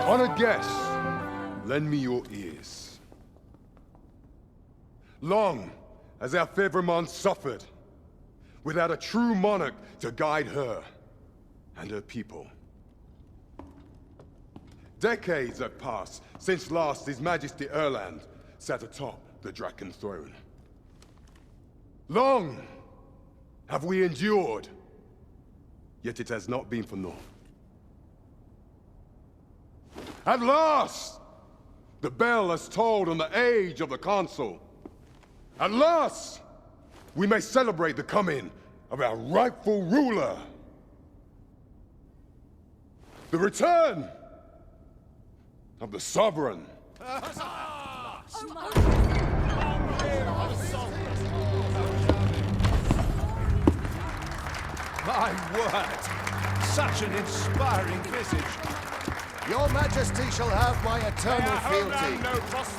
Honored guests, lend me your ears. Long has our Fevrimon suffered, without a true monarch to guide her and her people. Decades have passed since last His Majesty Erland sat atop the Draken throne. Long have we endured, yet it has not been for naught. At last, the bell has tolled on the age of the Council. At last, we may celebrate the coming of our rightful ruler. The return of the Sovereign. My word! Such an inspiring visage. Your Majesty shall have my eternal fealty.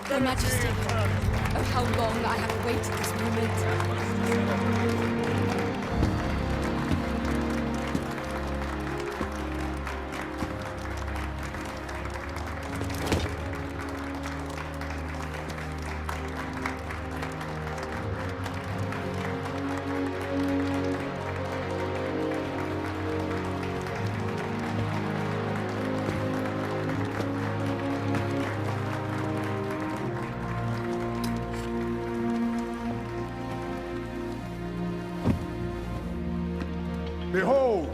Your Majesty, oh how long I have awaited this moment. Behold,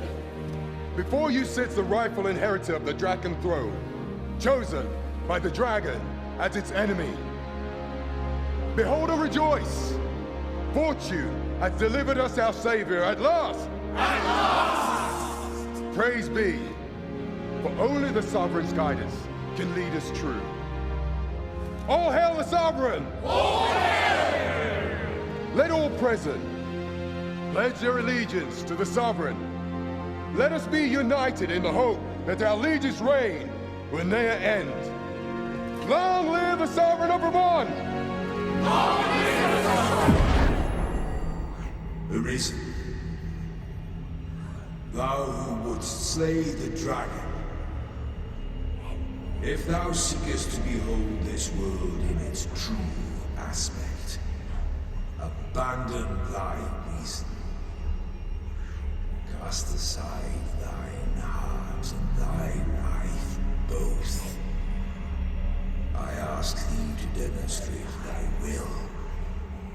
before you sits the rightful inheritor of the Draken throne, chosen by the dragon as its enemy. Behold and rejoice! Fortune has delivered us our savior at last! At last! Praise be, for only the Sovereign's guidance can lead us true. All hail the Sovereign! All hail! Let all present pledge their allegiance to the Sovereign. Let us be united in the hope that our liege's reign will ne'er end. Long live the Sovereign of Vermont! Long live the Sovereign! Arisen, thou who wouldst slay the dragon, if thou seekest to behold this world in its true aspect, abandon thy reason. Cast aside thine heart and thy life both. I ask thee to demonstrate thy will,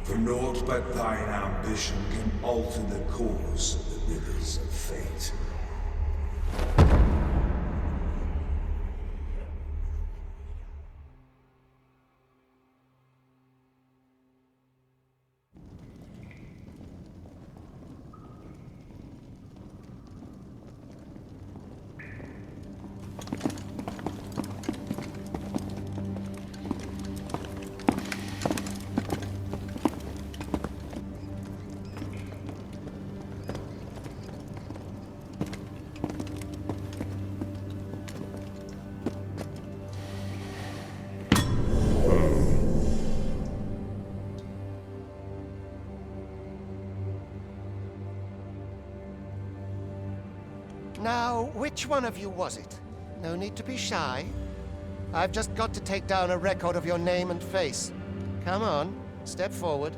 for naught but thine ambition can alter the course of the rivers of fate. Now, which one of you was it? No need to be shy. I've just got to take down a record of your name and face. Come on, step forward.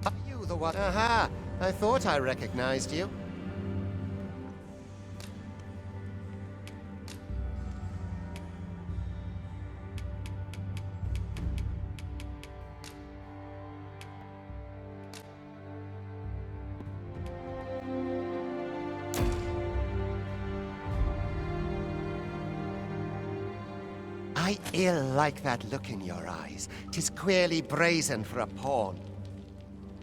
Are you the one? Aha! I thought I recognized you. I ill like that look in your eyes. 'Tis queerly brazen for a pawn.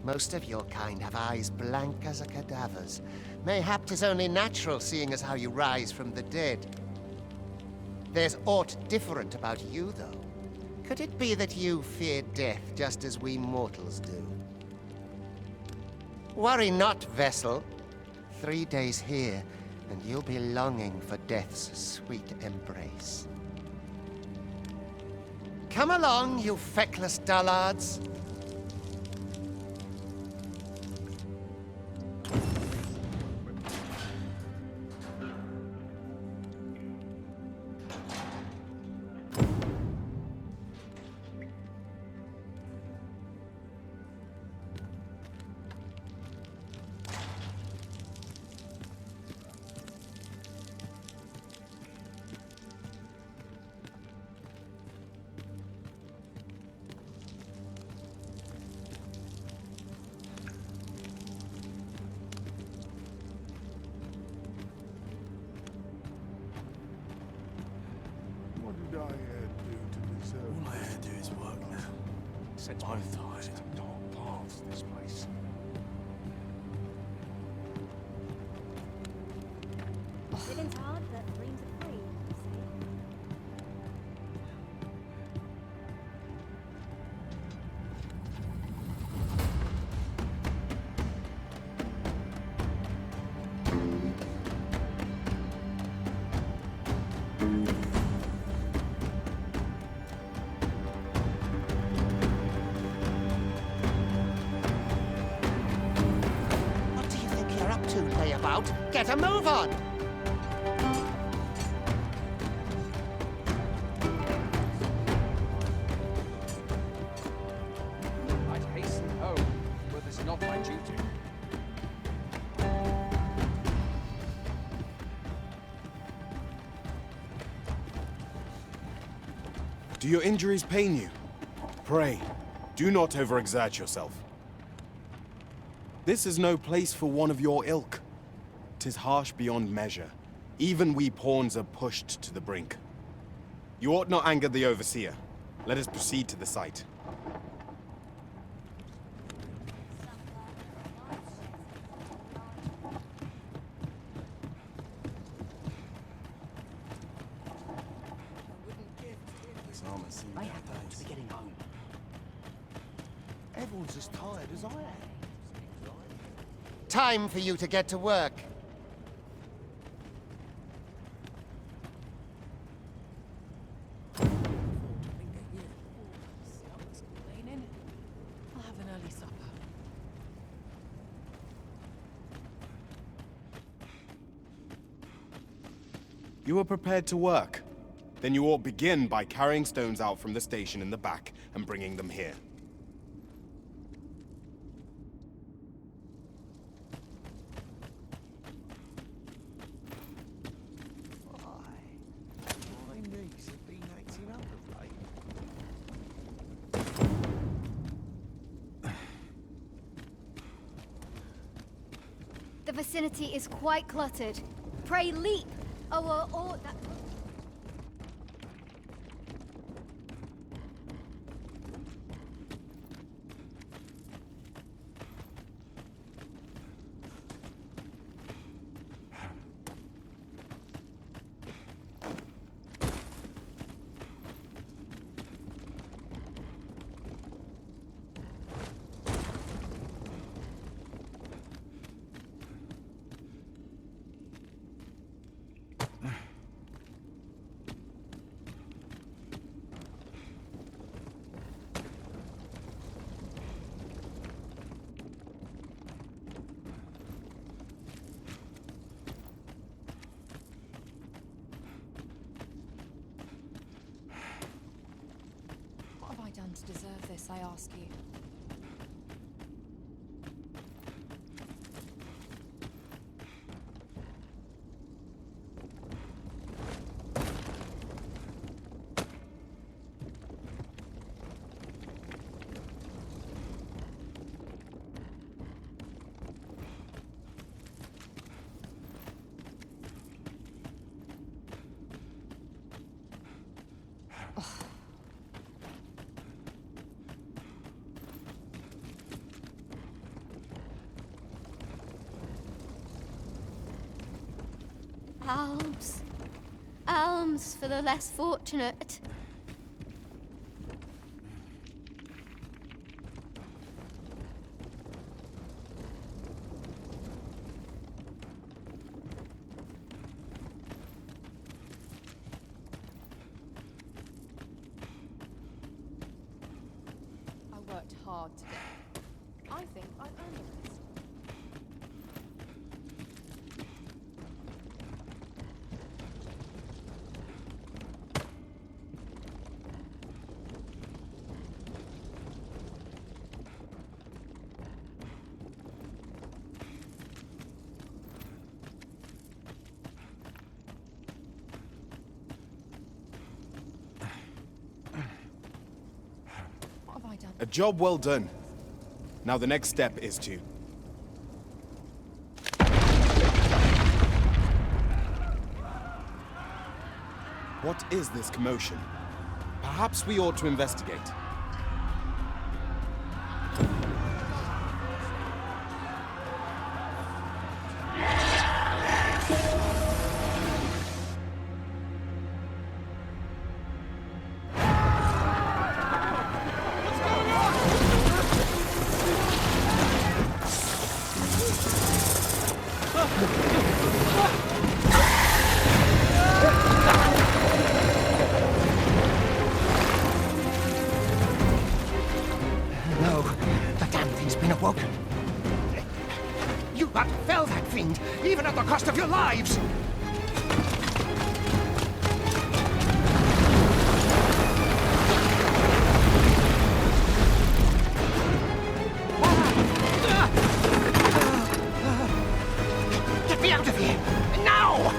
Most of your kind have eyes blank as a cadaver's. Mayhap 'tis only natural, seeing as how you rise from the dead. There's aught different about you, though. Could it be that you fear death just as we mortals do? Worry not, vessel. 3 days here, and you'll be longing for death's sweet embrace. Come along, you feckless dullards. Sets my thoughts into dark paths, this place. Living's hard, but dreams are free, you say. What do you think you're up to, layabout? Get a move on! I'd hasten home, but this is not my duty. Do your injuries pain you? Pray, do not overexert yourself. This is no place for one of your ilk. 'Tis harsh beyond measure. Even we pawns are pushed to the brink. You ought not anger the overseer. Let us proceed to the site. I have to be getting home. Everyone's as tired as I am. Time for you to get to work. I'll have an early supper. You are prepared to work? Then you ought begin by carrying stones out from the station in the back and bringing them here. My knees have been acting up of late. The vicinity is quite cluttered. Pray leap! Or that... What have I done to deserve this, I ask you? Alms. Alms for the less fortunate. I worked hard today. I think I earned it. What have I done? A job well done. Now the next step is to... What is this commotion? Perhaps we ought to investigate. No, the damn thing's been awoken. You got to fell that fiend, even at the cost of your lives! Get me out of here! Now!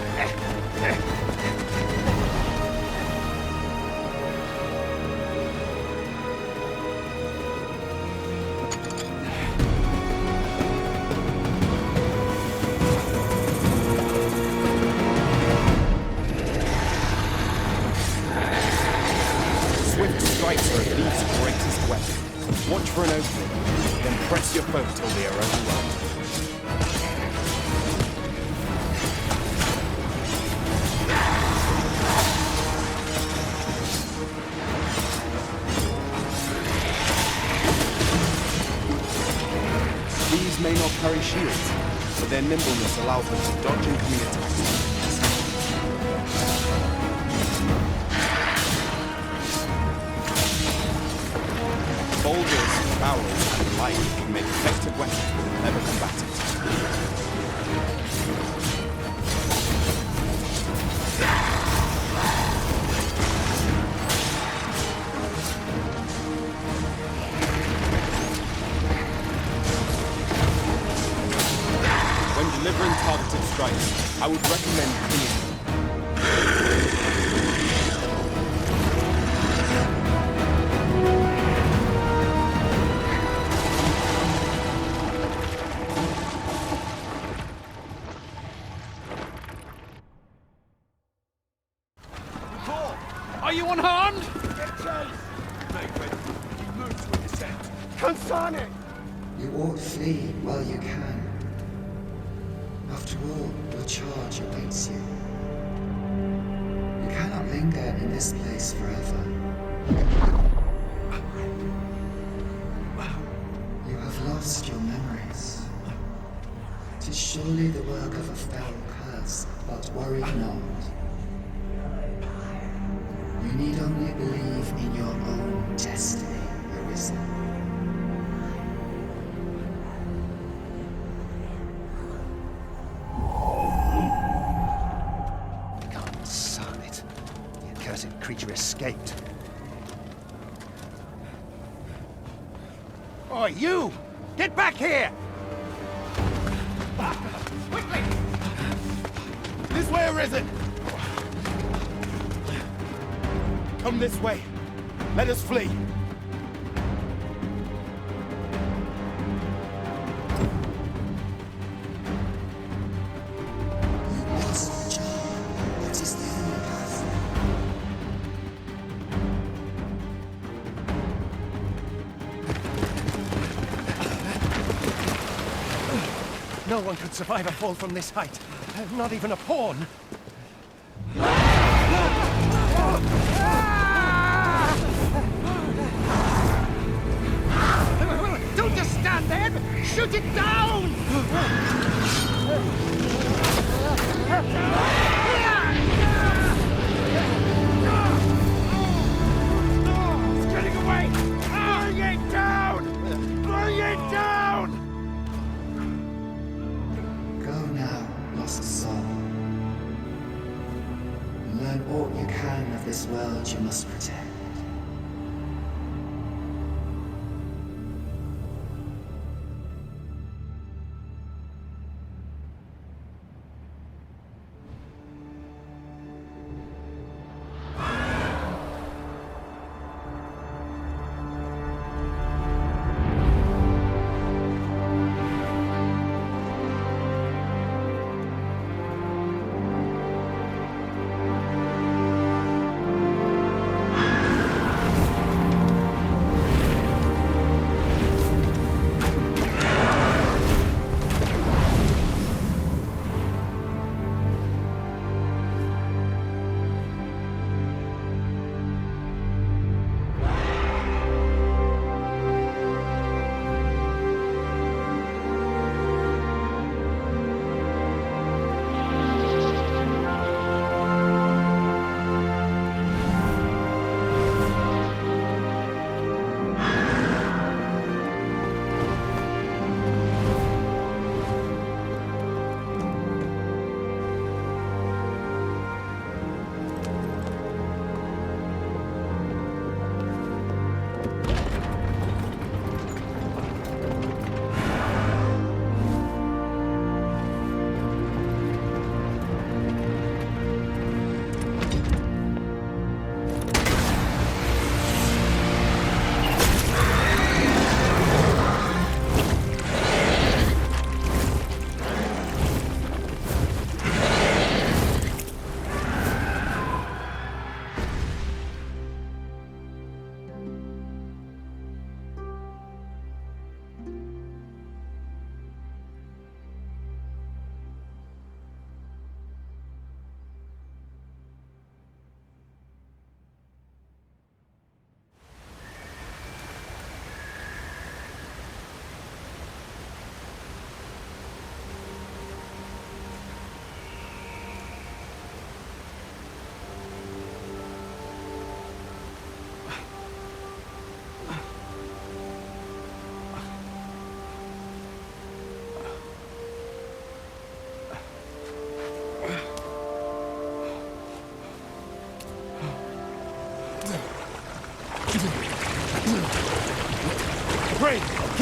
Swift strikes are a thief's greatest weapon. Watch for an opening, then press your foe till they are overrun. These may not carry shields, but their nimbleness allows them to dodge incoming attacks. Boulders, barrels, and light can make effective weapons for clever combatants. When delivering targeted strikes, I would recommend pinning. Are you unharmed? Consane! You ought flee while you can. After all, your charge awaits you. You cannot linger in this place forever. You have lost your memories. 'Tis surely the work of a fell curse, but worry not. You need only believe in your own destiny, Arisen. Consane it. The accursed creature escaped. Oh, you! Get back here! Quickly! This way, Arisen! Come this way. Let us flee. You lost the job. That is the only path. No one could survive a fall from this height. Not even a pawn. Don't just stand there! Shoot it down! It's getting away! Bring it down! Bring it down! Go now, lost soul. Learn all you can of this world you must protect.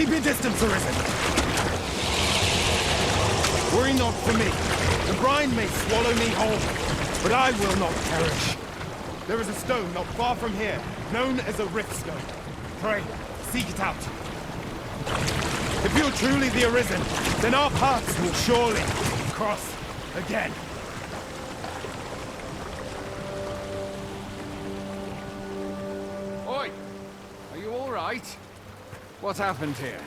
Keep your distance, Arisen! Worry not for me. The brine may swallow me whole, but I will not perish. There is a stone not far from here, known as a rift stone. Pray, seek it out. If you're truly the Arisen, then our paths will surely cross again. Oi! Are you all right? What happened here?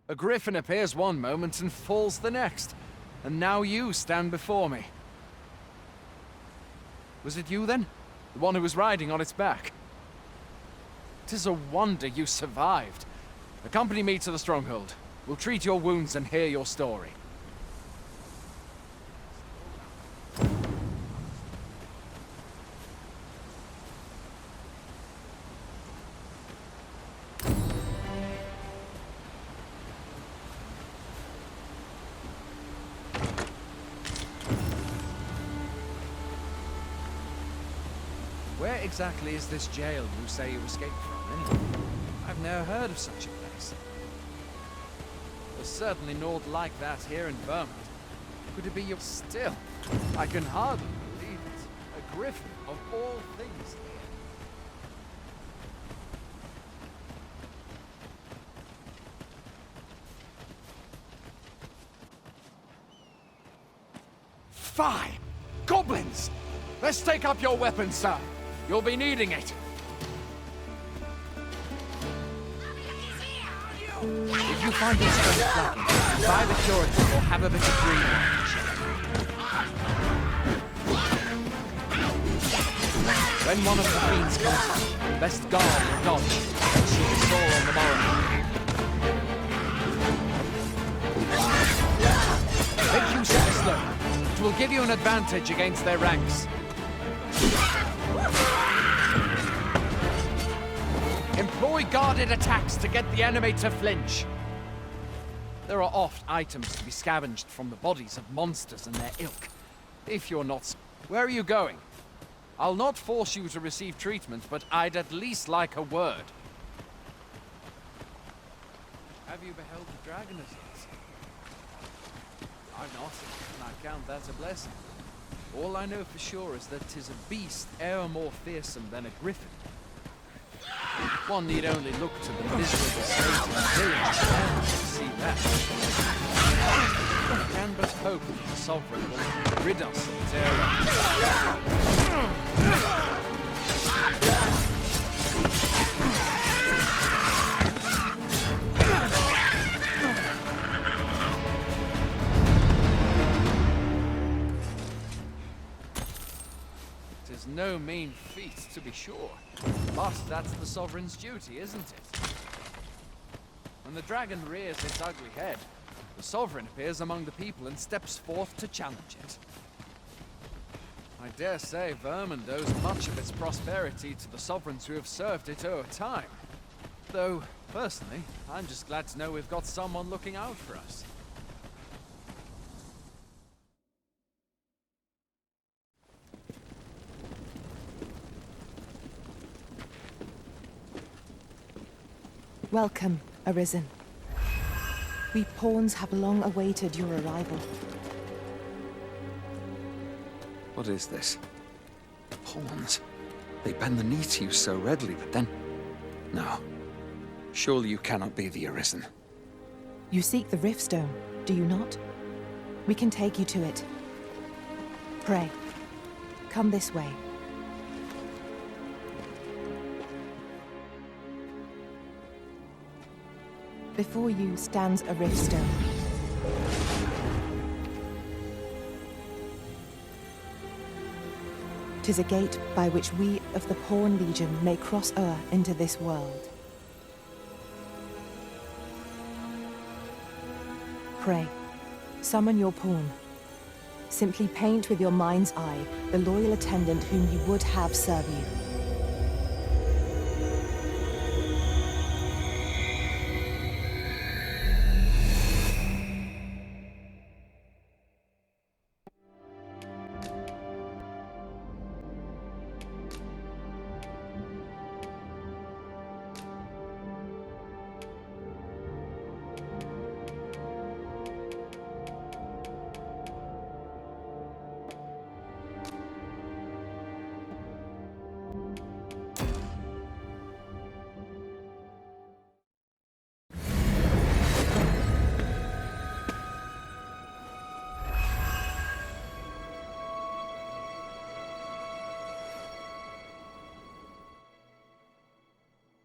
A griffin appears one moment and falls the next. And now you stand before me. Was it you then? The one who was riding on its back? 'Tis a wonder you survived. Accompany me to the stronghold. We'll treat your wounds and hear your story. Where exactly is this jail you say you escaped from, anyway? I've never heard of such a place. There's certainly naught like that here in Vermont. Could it be your... Still, I can hardly believe it. A griffin of all things here. Fie! Goblins! Let's take up your weapons, sir. You'll be needing it. If you find these stones flagging, buy the curative or have a bit of breathing. When one of the fiends comes up, best guard or dodge, and she'll be sore on the morrow. Make use of the slope. It will give you an advantage against their ranks. Employ guarded attacks to get the enemy to flinch. There are oft items to be scavenged from the bodies of monsters and their ilk. If you're not... Where are you going? I'll not force you to receive treatment, but I'd at least like a word. Have you beheld the dragon as yet? I've not, and I count that a blessing. All I know for sure is that 'tis a beast e'er more fearsome than a griffin. One need only look to the miserable state of the village to see that. One can but hope that the Sovereign will rid us of terror. Tis no mean feat, to be sure. But that's the Sovereign's duty, isn't it? When the dragon rears its ugly head, the Sovereign appears among the people and steps forth to challenge it. I dare say Vermont owes much of its prosperity to the Sovereigns who have served it o'er time. Though, personally, I'm just glad to know we've got someone looking out for us. Welcome, Arisen. We pawns have long awaited your arrival. What is this? Pawns? They bend the knee to you so readily, but then... No. Surely you cannot be the Arisen. You seek the Riftstone, do you not? We can take you to it. Pray, come this way. Before you stands a Riftstone. Tis a gate by which we of the Pawn Legion may cross o'er into this world. Pray, summon your pawn. Simply paint with your mind's eye the loyal attendant whom you would have serve you.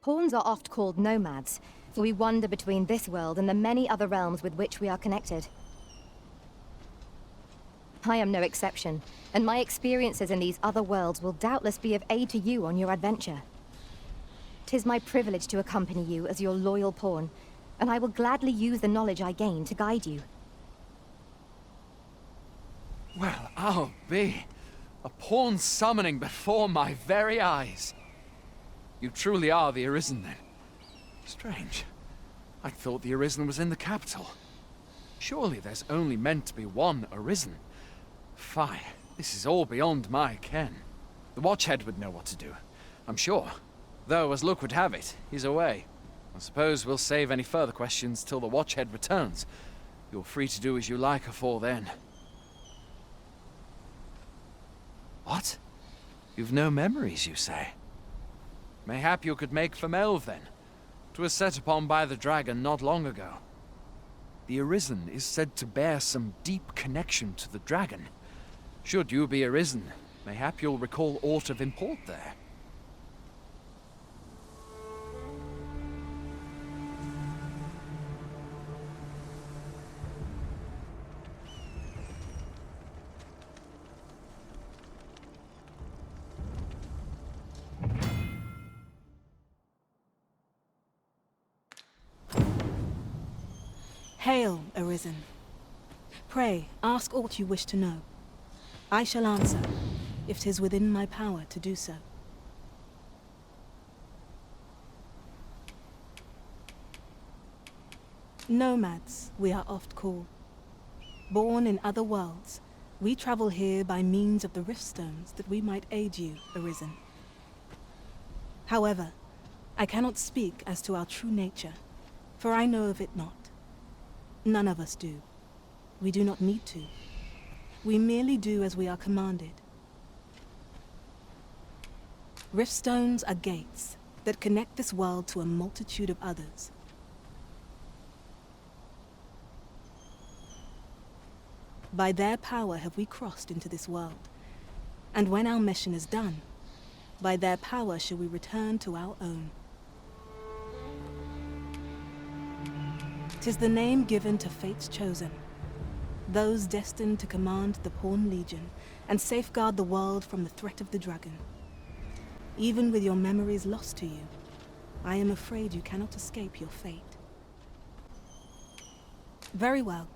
Pawns are oft called nomads, for we wander between this world and the many other realms with which we are connected. I am no exception, and my experiences in these other worlds will doubtless be of aid to you on your adventure. 'Tis my privilege to accompany you as your loyal pawn, and I will gladly use the knowledge I gain to guide you. Well, I'll be. A pawn summoning before my very eyes. You truly are the Arisen, then. Strange. I thought the Arisen was in the capital. Surely there's only meant to be one Arisen. Fie, this is all beyond my ken. The Watchhead would know what to do, I'm sure. Though, as luck would have it, he's away. I suppose we'll save any further questions till the Watchhead returns. You're free to do as you like afore then. What? You've no memories, you say? Mayhap you could make for Melve, then. 'Twas set upon by the dragon not long ago. The Arisen is said to bear some deep connection to the dragon. Should you be Arisen, mayhap you'll recall aught of import there. Hail, Arisen. Pray, ask aught you wish to know. I shall answer, if 'tis within my power to do so. Nomads, we are oft called. Born in other worlds, we travel here by means of the riftstones that we might aid you, Arisen. However, I cannot speak as to our true nature, for I know of it not. None of us do. We do not need to. We merely do as we are commanded. Riftstones are gates that connect this world to a multitude of others. By their power have we crossed into this world, and when our mission is done, by their power shall we return to our own. 'Tis the name given to fate's chosen, those destined to command the Pawn Legion and safeguard the world from the threat of the dragon. Even with your memories lost to you, I am afraid you cannot escape your fate. Very well.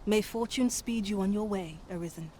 May fortune speed you on your way, Arisen.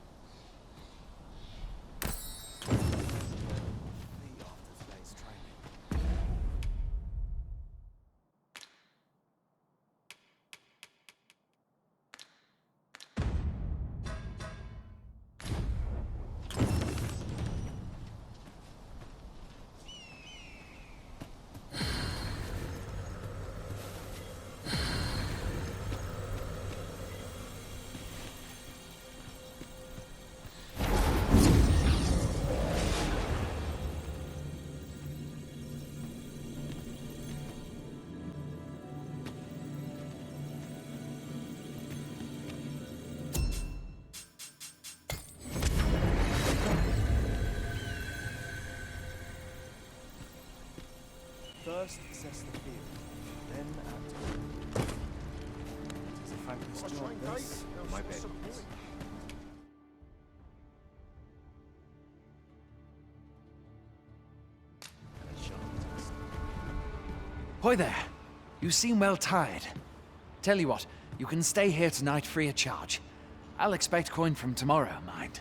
First assess the field, then act. It is a thankless job, this. My bed. Hoy there! You seem well tired. Tell you what, you can stay here tonight free of charge. I'll expect coin from tomorrow, mind.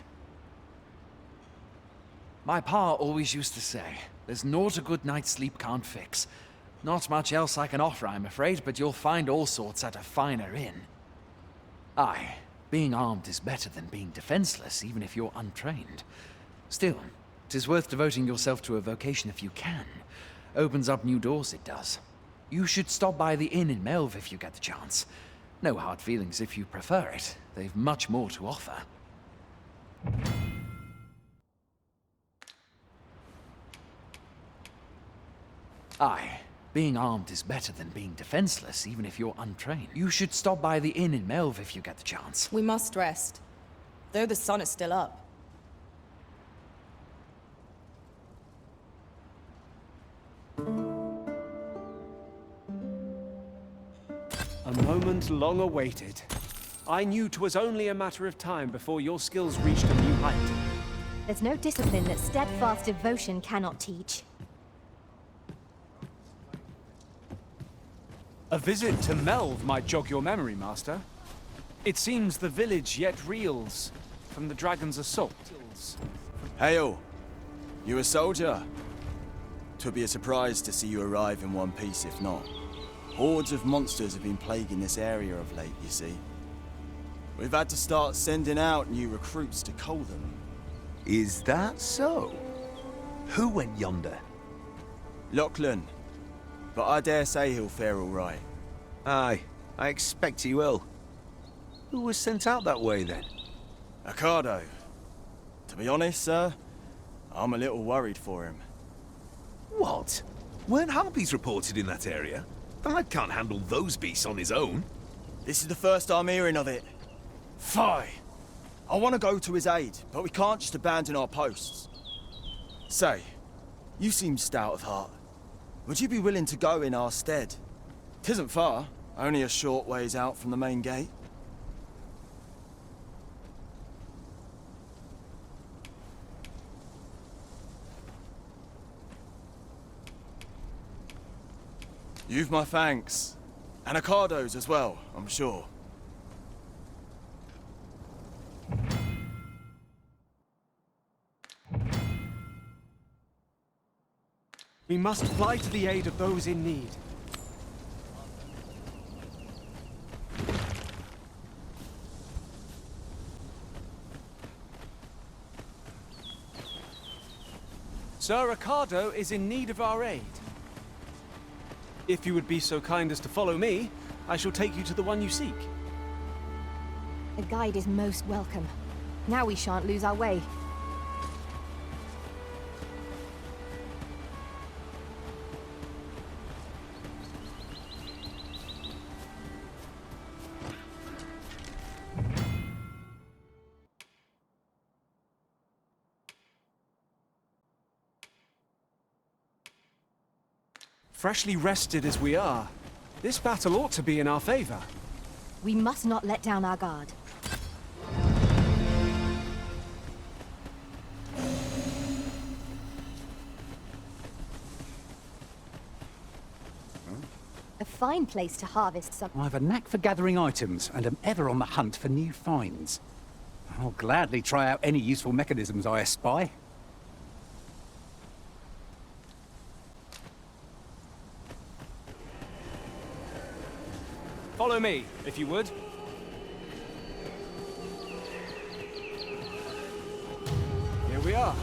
My pa always used to say, there's naught a good night's sleep can't fix. Not much else I can offer, I'm afraid, but you'll find all sorts at a finer inn. Aye, being armed is better than being defenseless, even if you're untrained. Still, 'tis worth devoting yourself to a vocation if you can. Opens up new doors, it does. You should stop by the inn in Melve if you get the chance. No hard feelings if you prefer it. They've much more to offer. Aye, being armed is better than being defenseless, even if you're untrained. You should stop by the inn in Melve if you get the chance. We must rest, though the sun is still up. A moment long awaited. I knew 'twas only a matter of time before your skills reached a new height. There's no discipline that steadfast devotion cannot teach. A visit to Melve might jog your memory, Master. It seems the village yet reels from the dragon's assault. Hail! You a soldier? 'Twould be a surprise to see you arrive in one piece, if not. Hordes of monsters have been plaguing this area of late, you see. We've had to start sending out new recruits to cull them. Is that so? Who went yonder? Lachlan. But I dare say he'll fare all right. Aye, I expect he will. Who was sent out that way, then? Ocado. To be honest, sir, I'm a little worried for him. What? Weren't harpies reported in that area? I can't handle those beasts on his own. This is the first I'm hearing of it. Fie! I want to go to his aid, but we can't just abandon our posts. Say, you seem stout of heart. Would you be willing to go in our stead? 'Tisn't far, only a short ways out from the main gate. You've my thanks. And Ocado's as well, I'm sure. We must fly to the aid of those in need. Sir Ocado is in need of our aid. If you would be so kind as to follow me, I shall take you to the one you seek. A guide is most welcome. Now we shan't lose our way. Freshly rested as we are, this battle ought to be in our favor. We must not let down our guard. A fine place to harvest some. I have a knack for gathering items and am ever on the hunt for new finds. I'll gladly try out any useful mechanisms I espy. Follow me, if you would. Here we are.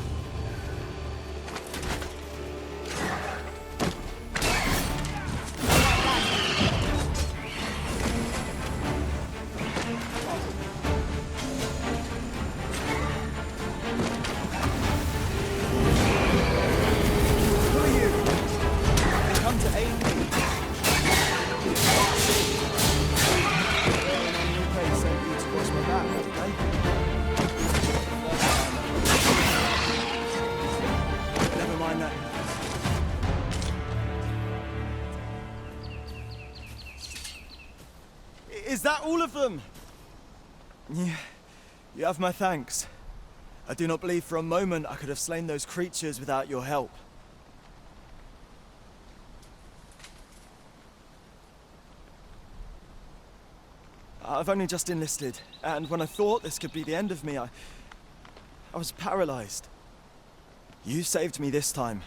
Who are you? They come to aid me. Never mind that. Is that all of them? Yeah, you have my thanks. I do not believe for a moment I could have slain those creatures without your help. I've only just enlisted, and when I thought this could be the end of me, I was paralyzed. You saved me this time,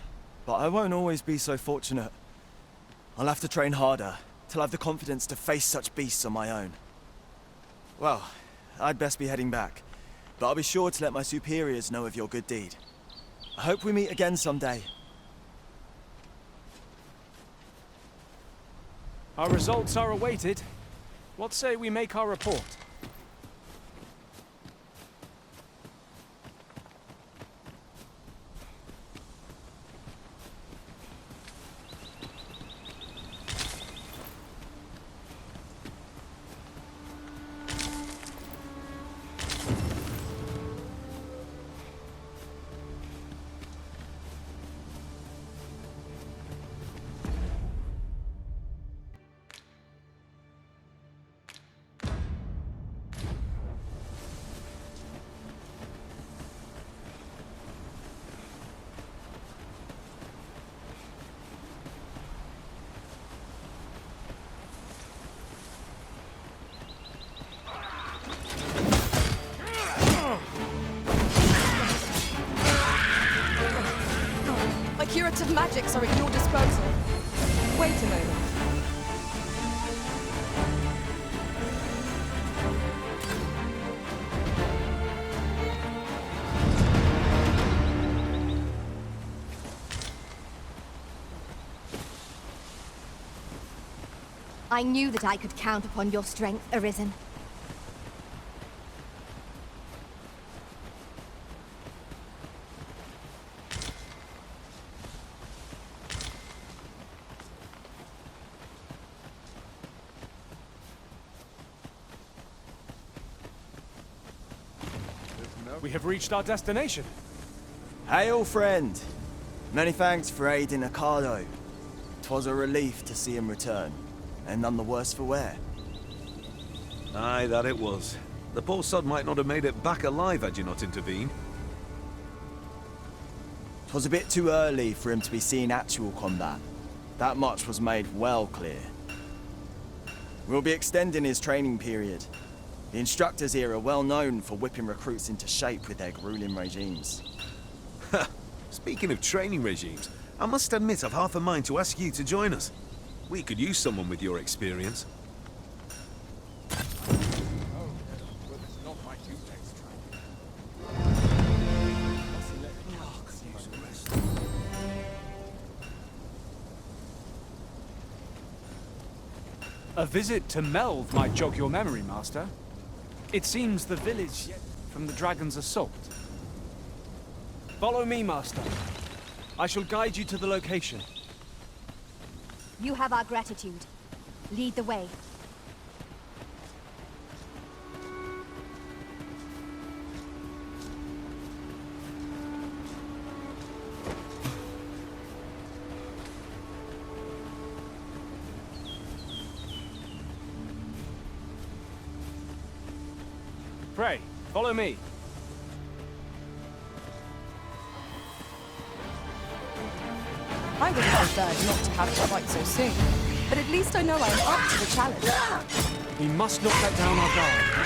but I won't always be so fortunate. I'll have to train harder, till I have the confidence to face such beasts on my own. Well, I'd best be heading back, but I'll be sure to let my superiors know of your good deed. I hope we meet again someday. Our results are awaited. What say we make our report? magics are at your disposal. Wait a moment. I knew that I could count upon your strength, Arisen. We have reached our destination. Hail, friend. Many thanks for aiding Ocado. 'Twas a relief to see him return, and none the worse for wear. Aye, that it was. The poor sod might not have made it back alive had you not intervened. 'Twas a bit too early for him to be seeing actual combat. That much was made well clear. We'll be extending his training period. The instructors here are well known for whipping recruits into shape with their grueling regimes. Speaking of training regimes, I must admit I've half a mind to ask you to join us. We could use someone with your experience. A visit to Melve might jog your memory, Master. It seems the village from the dragon's assault. Follow me, Master. I shall guide you to the location. You have our gratitude. Lead the way. Pray, follow me. I would have preferred not to have it quite so soon, but at least I know I am up to the challenge. We must not let down our guard.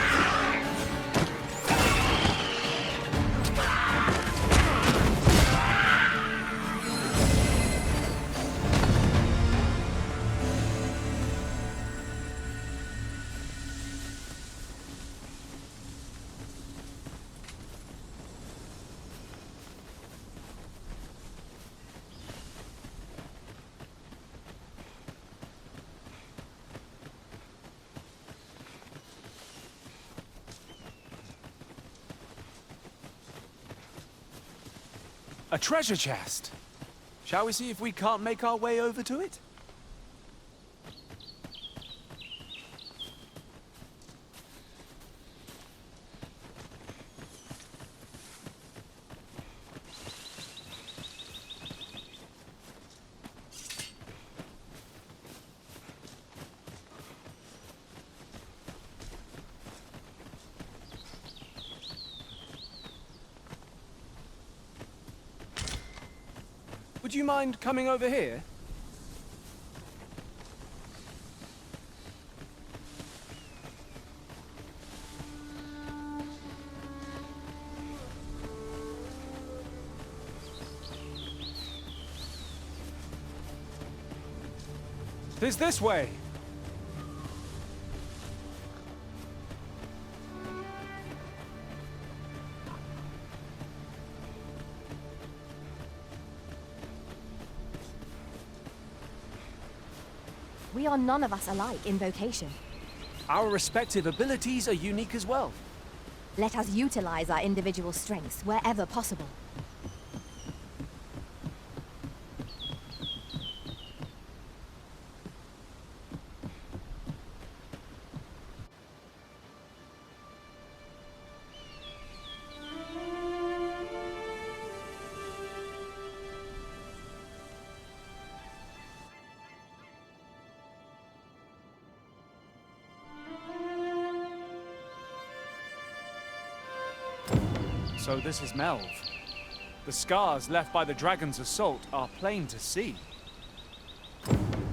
A treasure chest! Shall we see if we can't make our way over to it? Would you mind coming over here? Tis this way. We are none of us alike in vocation. Our respective abilities are unique as well. Let us utilize our individual strengths wherever possible. So this is Melve. The scars left by the dragon's assault are plain to see.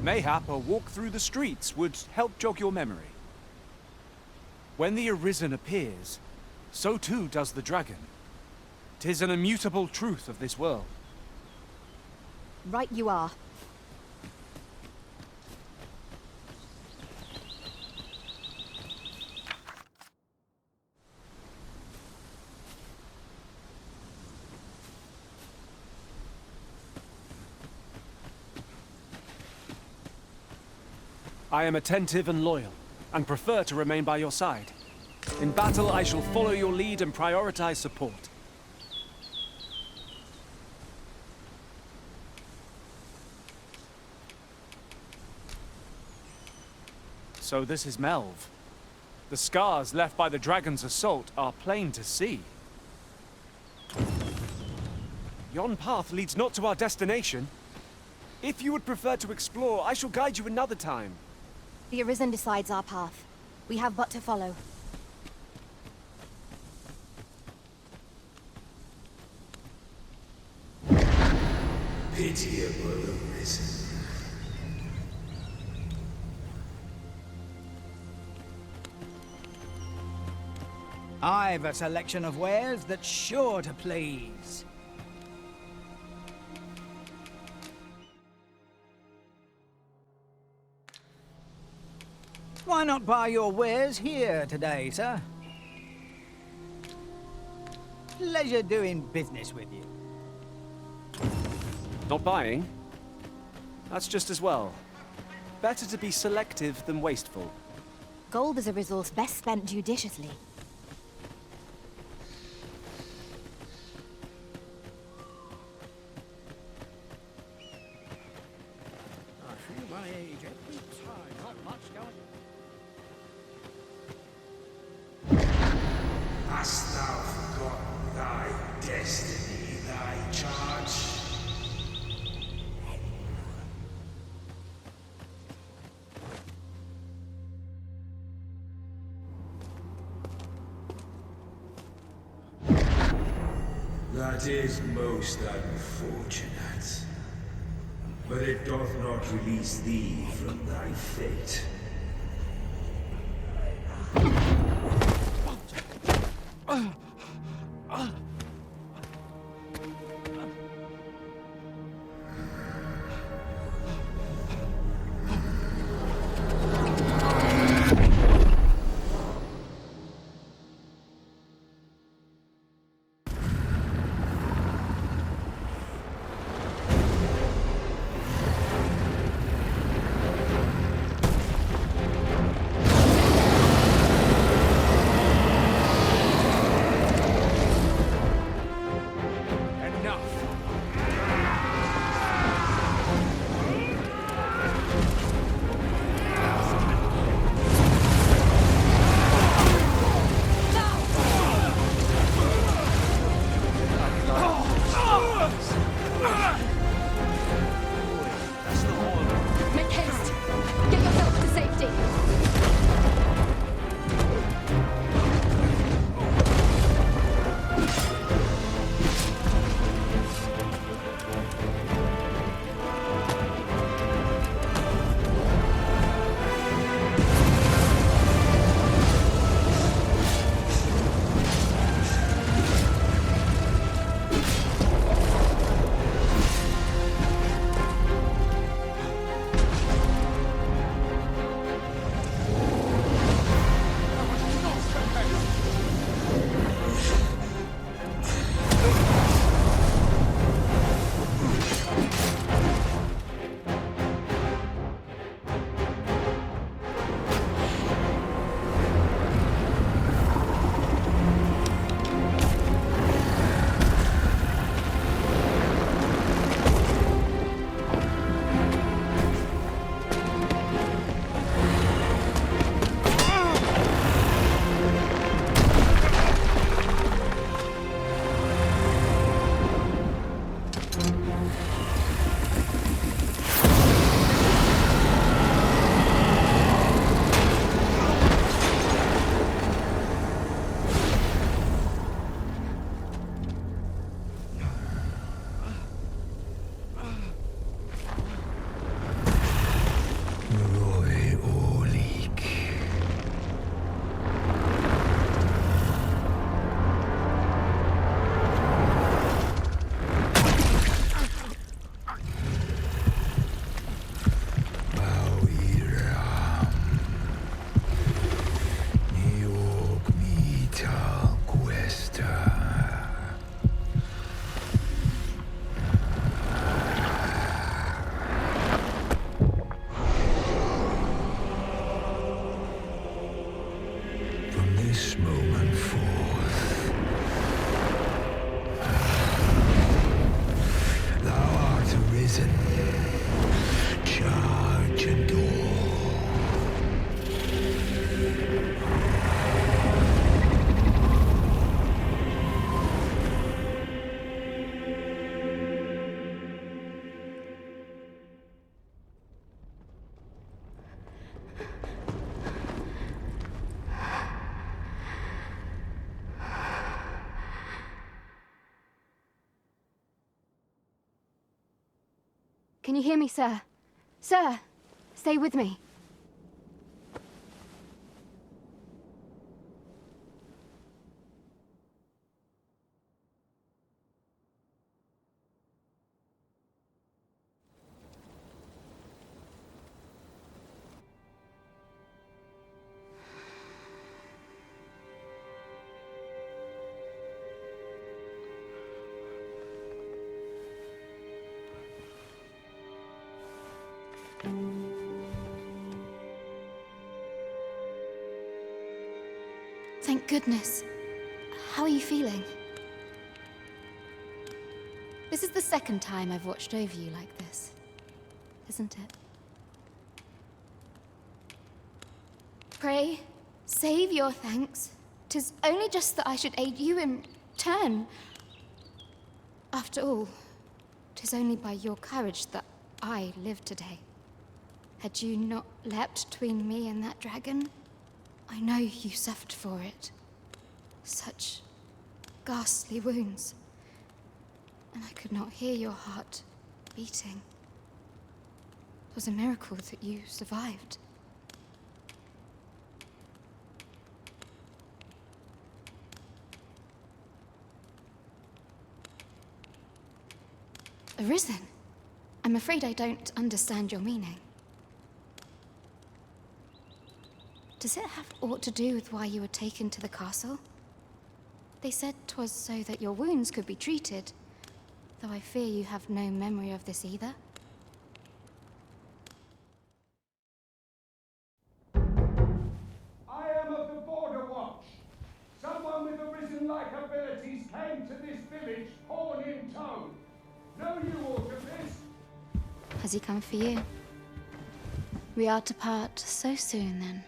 Mayhap a walk through the streets would help jog your memory. When the Arisen appears, so too does the dragon. 'Tis an immutable truth of this world. Right you are. I am attentive and loyal, and prefer to remain by your side. In battle, I shall follow your lead and prioritize support. So this is Melv. The scars left by the dragon's assault are plain to see. Yon path leads not to our destination. If you would prefer to explore, I shall guide you another time. The Arisen decides our path. We have but to follow. Pitiable Arisen. I've a selection of wares that's sure to please. Why not buy your wares here today, sir? Pleasure doing business with you. Not buying? That's just as well. Better to be selective than wasteful. Gold is a resource best spent judiciously. I feel my age every time. Not much going. Hast thou forgotten thy destiny, thy charge? That is most unfortunate. But it doth not release thee from thy fate. this moment forth. Thou art arisen. Charge and all. Can you hear me, sir? Sir, stay with me. Thank goodness. How are you feeling? This is the second time I've watched over you like this, isn't it? Pray, save your thanks. 'Tis only just that I should aid you in turn. After all, 'tis only by your courage that I live today. Had you not leapt between me and that dragon, I know you suffered for it. Such ghastly wounds. And I could not hear your heart beating. It was a miracle that you survived. Arisen? I'm afraid I don't understand your meaning. Does it have aught to do with why you were taken to the castle? They said 'twas so that your wounds could be treated, though I fear you have no memory of this either. I am of the Border Watch. Someone with Arisen-like abilities came to this village, horn in tow. Know you aught of this? Has he come for you? We are to part so soon, then.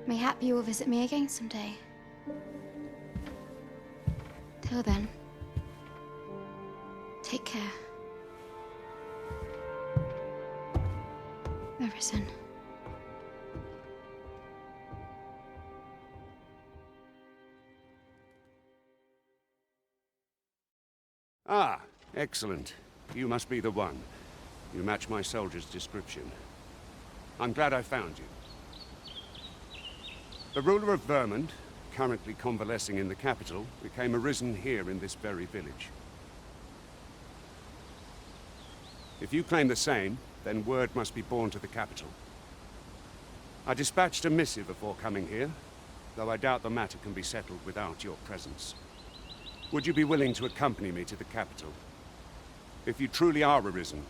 Mayhap you will visit me again someday. Till then, take care. Arisen. Ah, excellent. You must be the one. You match my soldier's description. I'm glad I found you. The ruler of Vermund, currently convalescing in the capital, became arisen here in this very village. If you claim the same, then word must be borne to the capital. I dispatched a missive before coming here, though I doubt the matter can be settled without your presence. Would you be willing to accompany me to the capital? If you truly are arisen,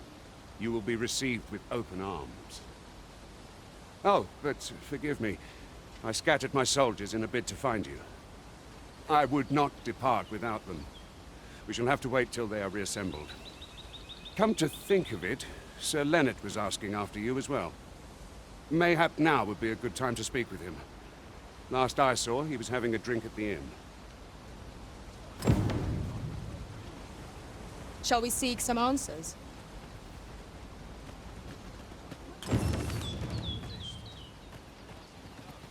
you will be received with open arms. Oh, but forgive me. I scattered my soldiers in a bid to find you. I would not depart without them. We shall have to wait till they are reassembled. Come to think of it, Sir Leonard was asking after you as well. Mayhap now would be a good time to speak with him. Last I saw, he was having a drink at the inn. Shall we seek some answers?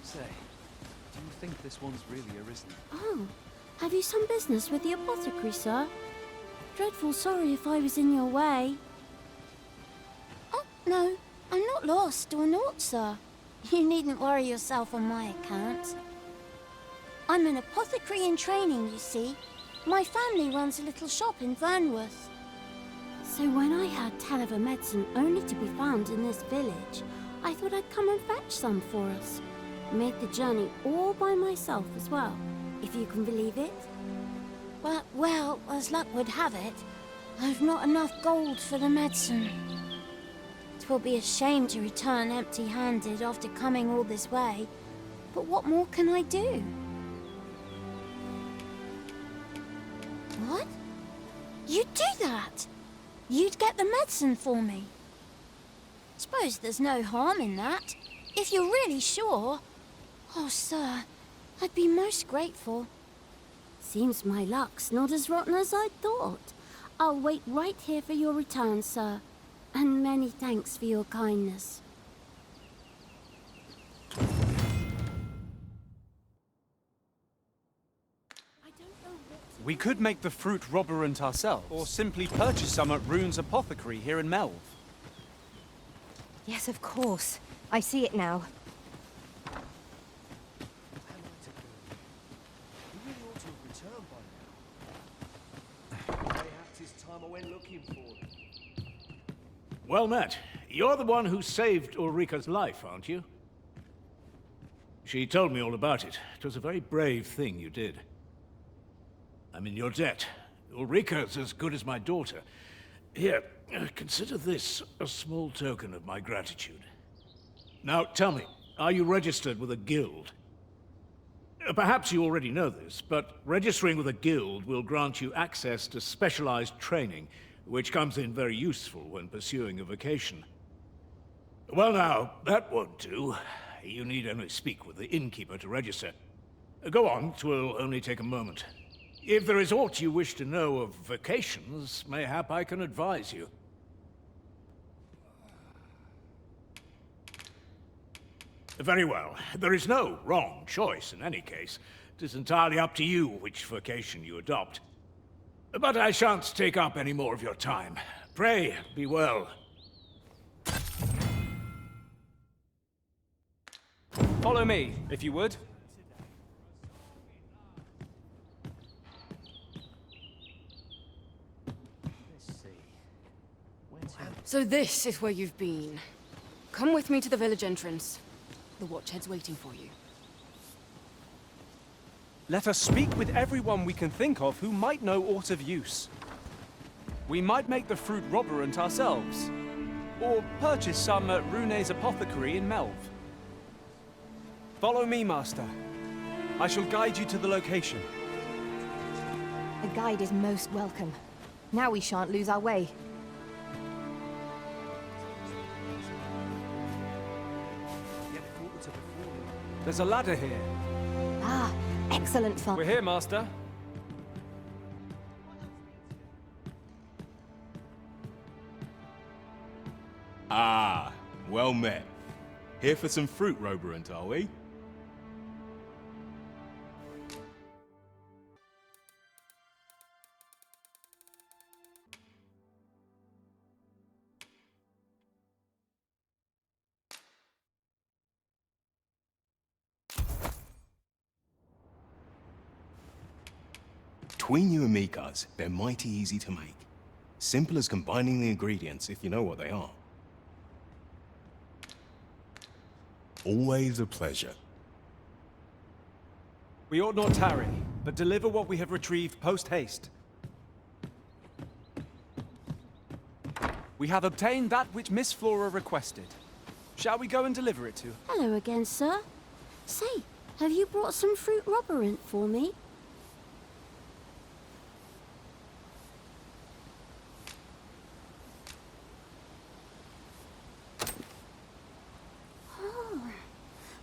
Say, do you think this one's really arisen? Oh, have you some business with the apothecary, sir? Dreadful sorry if I was in your way. Oh, no, I'm not lost or naught, sir. You needn't worry yourself on my account. I'm an apothecary in training, you see. My family runs a little shop in Vernworth. So when I heard tell of a medicine only to be found in this village, I thought I'd come and fetch some for us. Made the journey all by myself as well, if you can believe it. But, well, as luck would have it, I've not enough gold for the medicine. 'Twill be a shame to return empty-handed after coming all this way, But what more can I do? What? You'd do that? You'd get the medicine for me? Suppose there's no harm in that. If you're really sure. Oh, sir, I'd be most grateful. Seems my luck's not as rotten as I thought. I'll wait right here for your return, sir. And many thanks for your kindness. We could make the fruit robberant ourselves, or simply purchase some at Rune's apothecary here in Melve. Yes, of course. I see it now. Well met. You're the one who saved Ulrika's life, aren't you? She told me all about it. It was a very brave thing you did. I'm in your debt. Ulrika's as good as my daughter. Here, consider this a small token of my gratitude. Now, tell me, are you registered with a guild? Perhaps you already know this, but registering with a guild will grant you access to specialized training, which comes in very useful when pursuing a vocation. Well now, that won't do. You need only speak with the innkeeper to register. Go on, 'twill only take a moment. If there is aught you wish to know of vocations, mayhap I can advise you. Very well. There is no wrong choice in any case. It is entirely up to you which vocation you adopt. But I shan't take up any more of your time. Pray, be well. Follow me, if you would. So this is where you've been. Come with me to the village entrance. The Watchhead's waiting for you. Let us speak with everyone we can think of who might know aught of use. We might make the fruit robberant ourselves, or purchase some at Rune's apothecary in Melve. Follow me, Master. I shall guide you to the location. A guide is most welcome. Now we shan't lose our way. There's a ladder here. Ah, excellent fun. We're here, Master. Ah, well met. Here for some fruit robberant, are we? Between you and me, Cuz, they're mighty easy to make. Simple as combining the ingredients if you know what they are. Always a pleasure. We ought not tarry, but deliver what we have retrieved post-haste. We have obtained that which Miss Flora requested. Shall we go and deliver it to her? Hello again, sir. Say, have you brought some fruit robberant for me?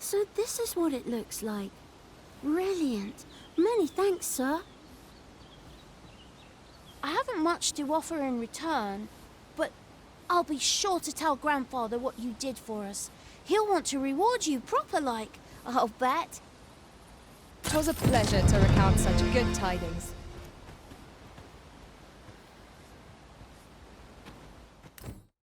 So this is what it looks like. Brilliant. Many thanks, sir. I haven't much to offer in return, but I'll be sure to tell Grandfather what you did for us. He'll want to reward you proper-like, I'll bet. 'Twas a pleasure to recount such good tidings.